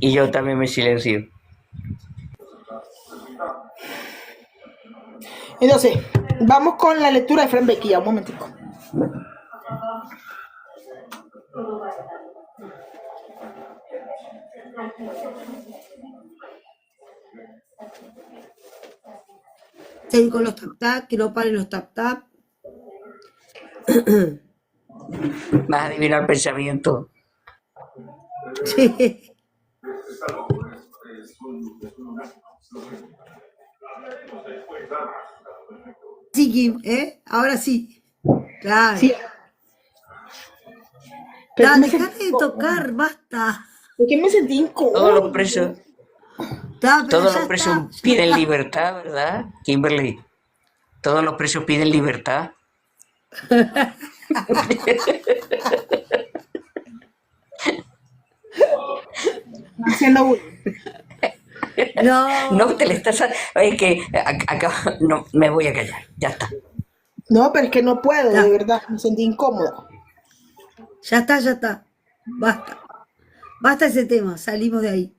Y yo también me silencio. Entonces, vamos con la lectura de Fran Bequia, un momentico. Seguir con los tap tap, que no paren los tap tap. Vas a adivinar pensamiento. Sí. Sí, Kim, ¿eh? Ahora sí. Claro. Sí, pero Da, me dejate sentí de tocar, basta. es que me sentí Todos los incómodo. presos, Da, pero todos ya los presos está, ya piden está. libertad, ¿verdad, Kimberly? Todos los presos piden libertad. Haciendo bullying. No te le No, estás... Es que acá no, me voy a callar, ya está. No, pero es que no puedo, de ya, verdad, me sentí incómoda. ya está, ya está. Basta. Basta ese tema, salimos de ahí.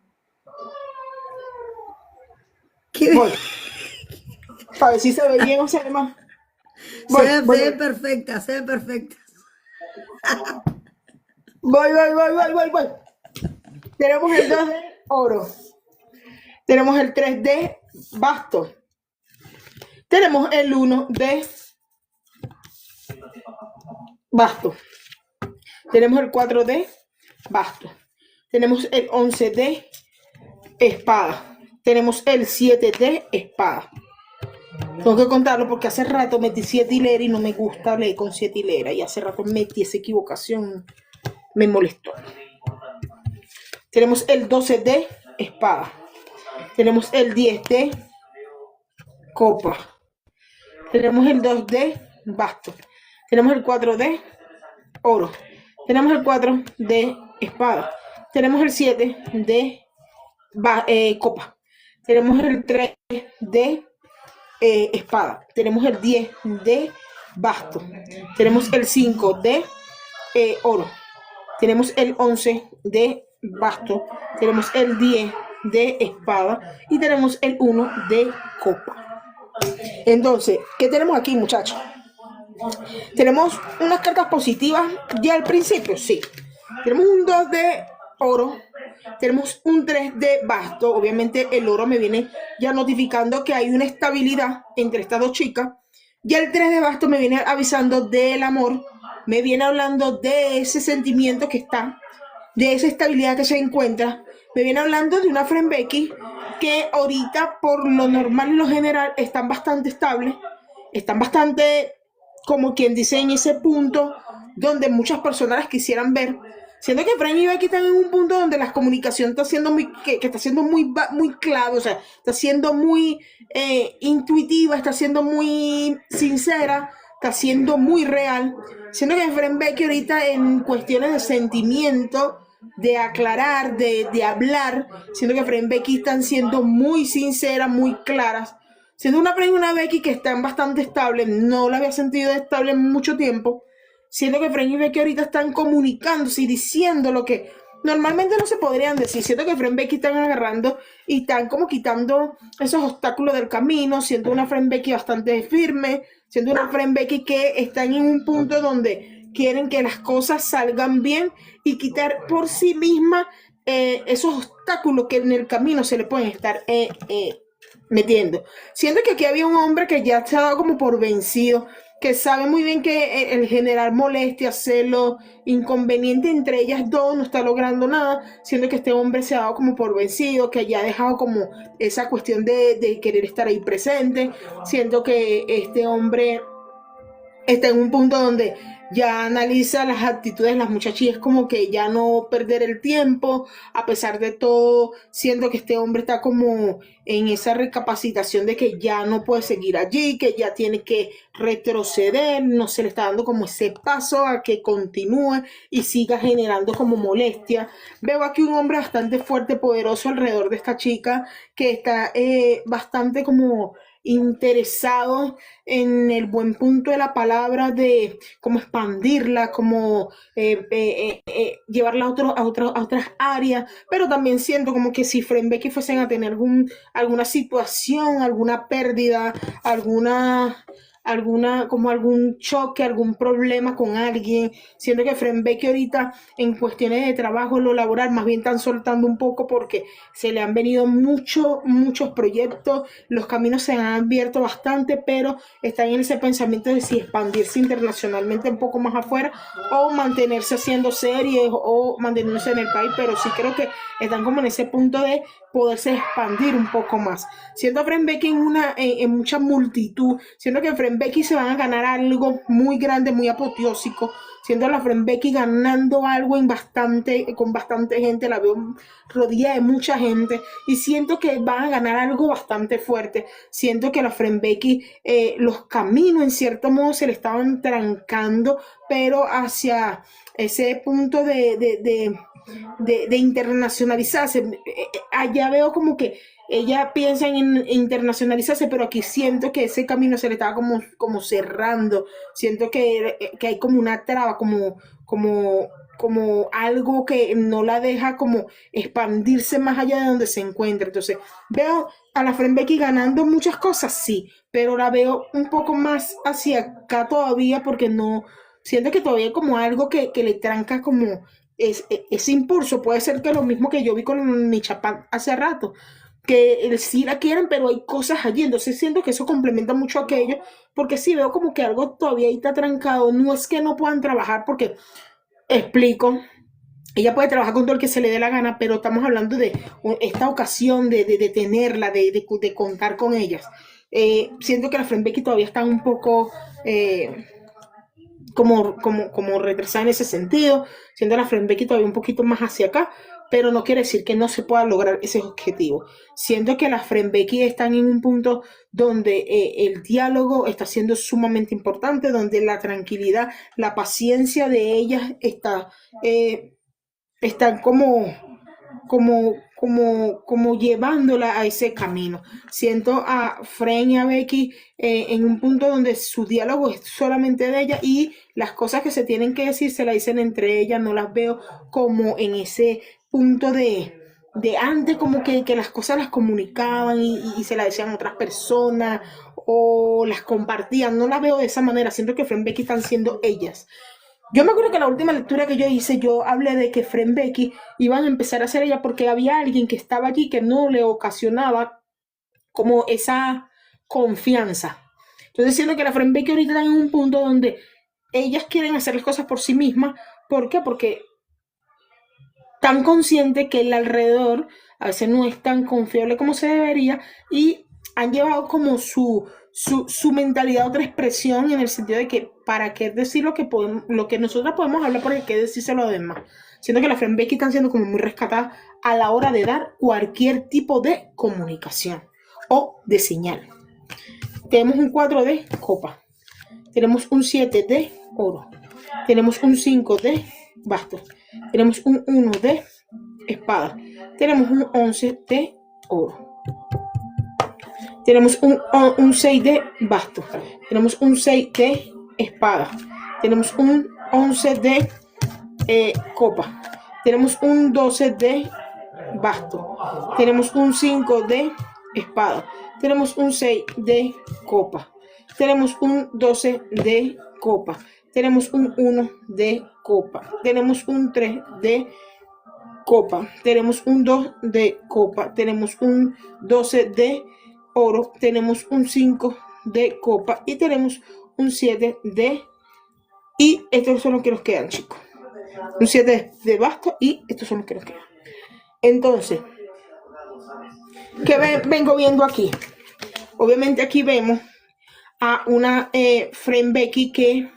¿Qué? Voy, para ver si se ve bien o se ve mal. Se Voy, ven, voy, se voy, ven perfectas, se ven perfectas. voy. Tenemos el 2 de oro. Tenemos el 3 de basto. Tenemos el 1 de basto. Tenemos el 4 de basto. Tenemos el 11 de espada. Tenemos el 7 de espada. Tengo que contarlo porque hace rato metí 7 hileras y no me gusta leer con 7 hileras. Y hace rato metí esa equivocación. Me molestó. Tenemos el 12 de espada. Tenemos el 10 de copa. Tenemos el 2 de basto. Tenemos el 4 de oro. Tenemos el 4 de espada. Tenemos el 7 de copa. Tenemos el 3 de espada. Tenemos el 10 de basto. Tenemos el 5 de oro. Tenemos el 11 de basto. Tenemos el 10 de espada. Y tenemos el 1 de copa. Entonces, ¿qué tenemos aquí, muchachos? Tenemos unas cartas positivas ya al principio, sí. Tenemos un 2 de oro, tenemos un 3 de basto. Obviamente el oro me viene ya notificando que hay una estabilidad entre estas dos chicas. Ya el 3 de basto me viene avisando del amor, me viene hablando de ese sentimiento que está, de esa estabilidad que se encuentra. Me viene hablando de una friend Becky que ahorita por lo normal y lo general están bastante estables, están bastante, como quien dice, en ese punto donde muchas personas las quisieran ver. Siendo que Fran y Becky están en un punto donde la comunicación está siendo muy, que está siendo muy clave, o sea, está siendo muy intuitiva, está siendo muy sincera, está siendo muy real. Siendo que Fran Becky ahorita en cuestiones de sentimiento, de aclarar, de hablar, siendo que Fran Becky están siendo muy sinceras, muy claras. Siendo una Fran y una Becky que están bastante estables, no la había sentido estable en mucho tiempo. Siendo que Fran y Becky ahorita están comunicándose y diciendo lo que normalmente no se podrían decir. Siento que Fran y Becky están agarrando y están como quitando esos obstáculos del camino. Siento una Fran y Becky bastante firme. Siento una Fran y Becky que están en un punto donde quieren que las cosas salgan bien y quitar por sí misma esos obstáculos que en el camino se le pueden estar metiendo. Siento que aquí había un hombre que ya se ha dado como por vencido, que sabe muy bien que el generar molestia, celo, inconveniente entre ellas dos no está logrando nada, siendo que este hombre se ha dado como por vencido, que ya ha dejado como esa cuestión de querer estar ahí presente, siento que este hombre está en un punto donde ya analiza las actitudes de las muchachas y es como que ya no perder el tiempo, a pesar de todo, siento que este hombre está como en esa recapacitación de que ya no puede seguir allí, que ya tiene que retroceder, no se le está dando como ese paso a que continúe y siga generando como molestia. Veo aquí un hombre bastante fuerte, poderoso alrededor de esta chica, que está bastante como interesados en el buen punto de la palabra de cómo expandirla, cómo llevarla a otras áreas, pero también siento como que si Frembeki fuesen a tener alguna situación, alguna pérdida, como algún choque, algún problema con alguien. Siento que Frembeki ahorita en cuestiones de trabajo, lo laboral, más bien están soltando un poco porque se le han venido muchos proyectos, los caminos se han abierto bastante, pero están en ese pensamiento de si expandirse internacionalmente un poco más afuera o mantenerse haciendo series o mantenerse en el país, pero sí creo que están como en ese punto de poderse expandir un poco más. Siento a Frembeki en mucha multitud, siento que en Frembeki se van a ganar algo muy grande, muy apoteósico. Siento a la Frembeki ganando algo con bastante gente, la veo rodeada de mucha gente y siento que van a ganar algo bastante fuerte. Siento que la Frembeki, los caminos en cierto modo se le estaban trancando, pero hacia ese punto de internacionalizarse. Allá veo como que ella piensa en internacionalizarse, pero aquí siento que ese camino se le estaba como cerrando. Siento que hay como una traba, como algo que no la deja como expandirse más allá de donde se encuentra. Entonces, veo a la Frembeki ganando muchas cosas, sí, pero la veo un poco más hacia acá todavía porque no, siento que todavía hay como algo que le tranca como ese impulso. Puede ser que lo mismo que yo vi con Nichapan hace rato, que sí la quieren, pero hay cosas allí. Entonces siento que eso complementa mucho aquello, porque sí veo como que algo todavía ahí está trancado. No es que no puedan trabajar, porque explico, ella puede trabajar con todo el que se le dé la gana, pero estamos hablando de esta ocasión de tenerla, de contar con ellas. Siento que las Frembeki todavía están un poco como retrasada en ese sentido, siendo la Frembeki todavía un poquito más hacia acá, pero no quiere decir que no se pueda lograr ese objetivo. Siento que las Frembeki están en un punto donde el diálogo está siendo sumamente importante, donde la tranquilidad, la paciencia de ellas están como llevándola a ese camino. Siento a Fren y a Becky en un punto donde su diálogo es solamente de ella y las cosas que se tienen que decir se las dicen entre ellas. No las veo como en ese punto de antes, como que las cosas las comunicaban y se las decían a otras personas o las compartían. No las veo de esa manera. Siento que Fren y Becky están siendo ellas. Yo me acuerdo que la última lectura que yo hice, yo hablé de que Frembeki iban a empezar a hacer ella porque había alguien que estaba allí que no le ocasionaba como esa confianza. Entonces siento que la Frembeki ahorita está en un punto donde ellas quieren hacer las cosas por sí mismas. ¿Por qué? Porque están conscientes que el alrededor a veces no es tan confiable como se debería y han llevado como su mentalidad a otra expresión, en el sentido de que para qué decir lo que nosotros podemos hablar, por qué decírselo a los demás. Siento que las Frembeki están siendo como muy rescatadas a la hora de dar cualquier tipo de comunicación o de señal. Tenemos un 4 de copa, tenemos un 7 de oro, tenemos un 5 de bastos, tenemos un 1 de espada, tenemos un 11 de oro, tenemos un 6 de bastos, tenemos un 6 de espada, tenemos un 11 de copa, tenemos un 12 de basto, tenemos un 5 de espada, tenemos un 6 de copa, tenemos un 12 de copa, tenemos un 1 de copa, tenemos un 3 de copa, tenemos un 2 de copa, tenemos un 12 de oro, tenemos un 5 de copa y tenemos un 7 de... Y estos son los que nos quedan, chicos. Un 7 de basto y estos son los que nos quedan. Entonces, ¿qué vengo viendo aquí? Obviamente aquí vemos a una Frembeki que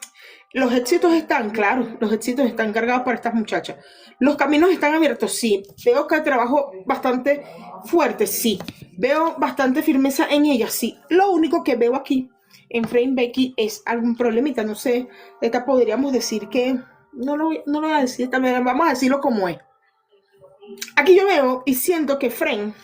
los éxitos están, claro, los éxitos están cargados para estas muchachas. Los caminos están abiertos, sí. Veo que el trabajo bastante fuerte, sí. Veo bastante firmeza en ellas, sí. Lo único que veo aquí en Frembeki es algún problemita. No sé, esta podríamos decir que... No lo voy a decir también, vamos a decirlo como es. Aquí yo veo y siento que Fren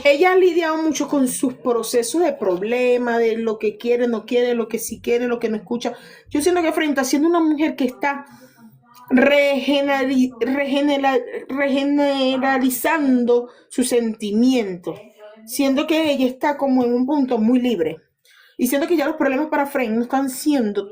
ella ha lidiado mucho con sus procesos de problema, de lo que quiere, no quiere, lo que sí quiere, lo que no escucha. Yo siento que frente a siendo una mujer que está regeneralizando sus sentimientos, siendo que ella está como en un punto muy libre. Y siento que ya los problemas para Frank no están siendo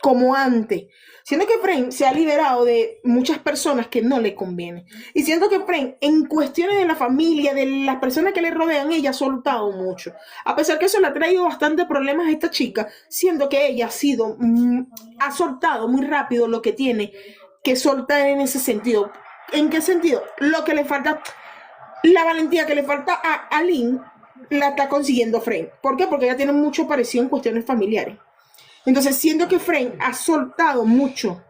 como antes. Siento que Frank se ha liberado de muchas personas que no le convienen. Y siento que Frank, en cuestiones de la familia, de las personas que le rodean, ella ha soltado mucho. A pesar que eso le ha traído bastante problemas a esta chica, siento que ella ha soltado muy rápido lo que tiene que soltar en ese sentido. ¿En qué sentido? Lo que le falta, la valentía que le falta a Lynn, la está consiguiendo Frank. ¿Por qué? Porque ella tiene mucho parecido en cuestiones familiares. Entonces siento que Frank ha soltado mucho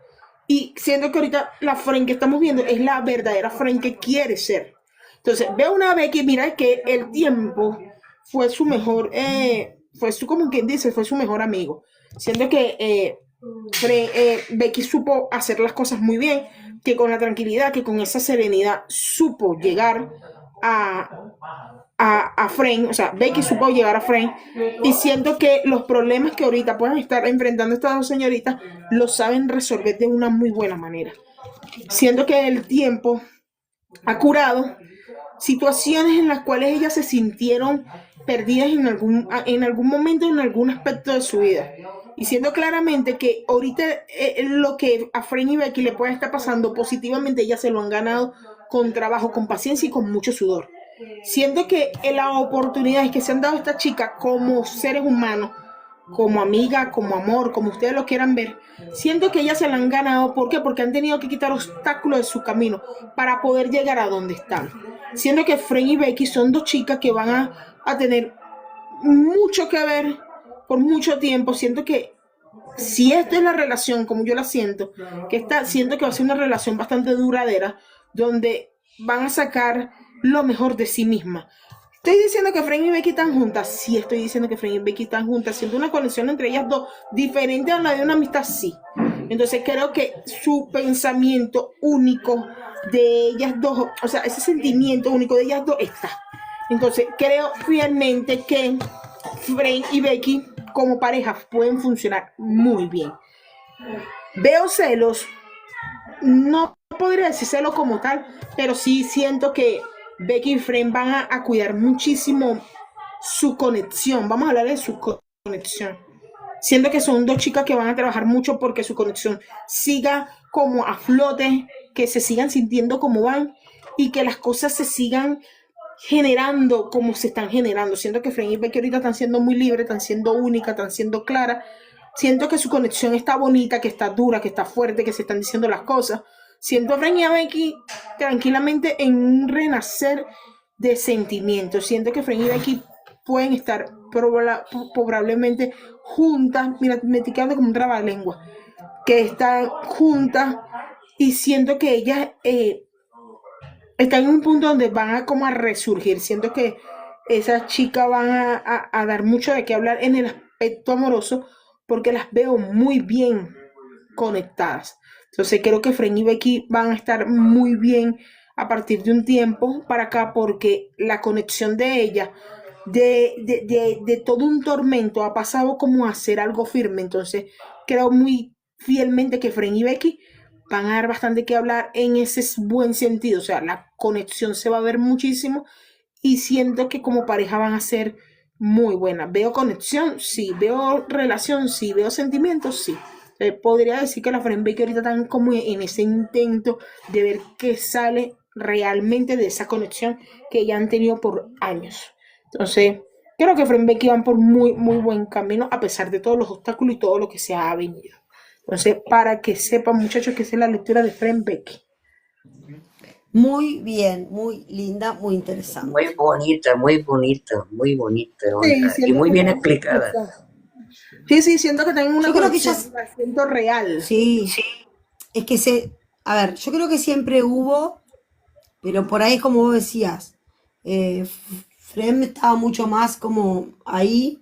y siento que ahorita la Frank que estamos viendo es la verdadera Frank que quiere ser. Entonces veo una Becky, mira que el tiempo fue su mejor, como quien dice, fue su mejor amigo. Siento que Becky supo hacer las cosas muy bien, que con la tranquilidad, que con esa serenidad supo llegar a, a Frank, o sea, Becky supo llegar a Frank y siento que los problemas que ahorita pueden estar enfrentando estas dos señoritas los saben resolver de una muy buena manera. Siento que el tiempo ha curado situaciones en las cuales ellas se sintieron perdidas en algún momento, en algún aspecto de su vida. Y siento claramente que ahorita lo que a Frank y Becky le puede estar pasando positivamente, ellas se lo han ganado con trabajo, con paciencia y con mucho sudor. Siento que las oportunidades que se han dado a esta chica como seres humanos, como amiga, como amor, como ustedes lo quieran ver, siento que ellas se la han ganado. ¿Por qué? Porque han tenido que quitar obstáculos de su camino para poder llegar a donde están. Siento que Frank y Becky son dos chicas que van a tener mucho que ver por mucho tiempo. Siento que si esta es la relación como yo la siento, siento que va a ser una relación bastante duradera, donde van a sacar lo mejor de sí misma. Estoy diciendo que Frank y Becky están juntas. Sí, estoy diciendo que Frank y Becky están juntas. Siento una conexión entre ellas dos diferente a la de una amistad, sí. Entonces creo que su pensamiento único de ellas dos, o sea, ese sentimiento único de ellas dos está. Entonces creo fielmente que Frank y Becky como pareja pueden funcionar muy bien. Veo celos, no podría decir celos como tal, pero sí siento que Becky y Frank van a cuidar muchísimo su conexión. Vamos a hablar de su conexión. Siento que son dos chicas que van a trabajar mucho porque su conexión siga como a flote, que se sigan sintiendo como van y que las cosas se sigan generando como se están generando. Siento que Frank y Becky ahorita están siendo muy libres, están siendo únicas, están siendo claras. Siento que su conexión está bonita, que está dura, que está fuerte, que se están diciendo las cosas. Siento a Frank y a Becky tranquilamente en un renacer de sentimientos. Siento que Frank y Becky pueden estar probablemente juntas. Mira, me estoy quedando como un trabalengua. Que están juntas y siento que ellas están en un punto donde van a como a resurgir. Siento que esas chicas van a dar mucho de qué hablar en el aspecto amoroso porque las veo muy bien conectadas. Entonces creo que Frank y Becky van a estar muy bien a partir de un tiempo para acá porque la conexión de ella, de todo un tormento, ha pasado como a ser algo firme. Entonces creo muy fielmente que Frank y Becky van a dar bastante que hablar en ese buen sentido. O sea, la conexión se va a ver muchísimo y siento que como pareja van a ser muy buena. Veo conexión, sí. Veo relación, sí. Veo sentimientos, sí. Podría decir que la Frank Becky ahorita están como en ese intento de ver qué sale realmente de esa conexión que ya han tenido por años. Entonces, creo que Frank Becky van por muy, muy buen camino a pesar de todos los obstáculos y todo lo que se ha venido. Entonces, para que sepan, muchachos, que esa es la lectura de Frank Becky. Muy bien, muy linda, muy Muy interesante. bonita, muy bonita, muy bonita, Sí, onda. Y siento muy que bien están explicada. Sí, siento que tienen una Yo creo que ya, conexión, la siento real. sí, es que a ver, yo creo que siempre hubo, pero por ahí como vos decías, Frem estaba mucho más como ahí